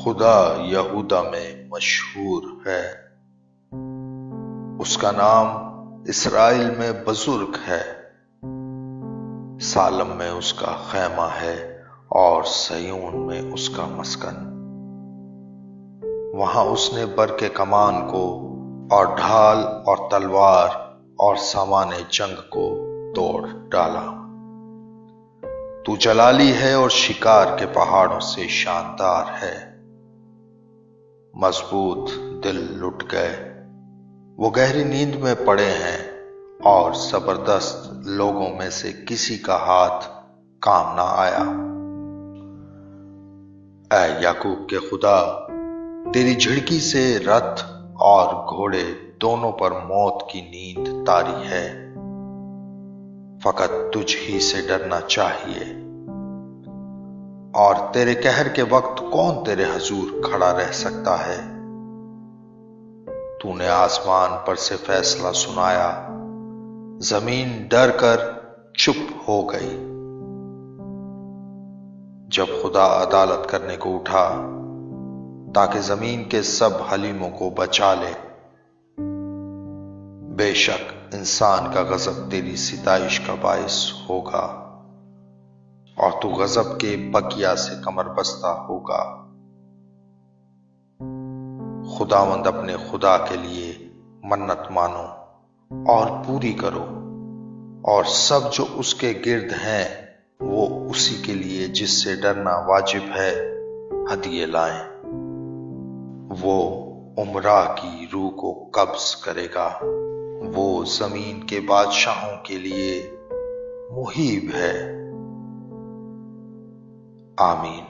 خدا یہودا میں مشہور ہے، اس کا نام اسرائیل میں بزرگ ہے۔ سالم میں اس کا خیمہ ہے اور صیون میں اس کا مسکن۔ وہاں اس نے برق کمان کو اور ڈھال اور تلوار اور سامان جنگ کو توڑ ڈالا۔ تو جلالی ہے اور شکار کے پہاڑوں سے شاندار ہے۔ مضبوط دل لٹ گئے، وہ گہری نیند میں پڑے ہیں، اور زبردست لوگوں میں سے کسی کا ہاتھ کام نہ آیا۔ اے یعقوب کے خدا، تیری جھڑکی سے رتھ اور گھوڑے دونوں پر موت کی نیند طاری ہے۔ فقط تجھ ہی سے ڈرنا چاہیے، اور تیرے قہر کے وقت کون تیرے حضور کھڑا رہ سکتا ہے؟ تو نے آسمان پر سے فیصلہ سنایا، زمین ڈر کر چپ ہو گئی۔ جب خدا عدالت کرنے کو اٹھا تاکہ زمین کے سب حلیموں کو بچا لے، بے شک انسان کا غضب تیری ستائش کا باعث ہوگا، اور تو غضب کے بقیہ سے کمر بستہ ہوگا۔ خداوند اپنے خدا کے لیے منت مانو اور پوری کرو، اور سب جو اس کے گرد ہیں وہ اسی کے لیے جس سے ڈرنا واجب ہے ہدیے لائیں۔ وہ امراء کی روح کو قبض کرے گا، وہ زمین کے بادشاہوں کے لیے مہیب ہے۔ آمین۔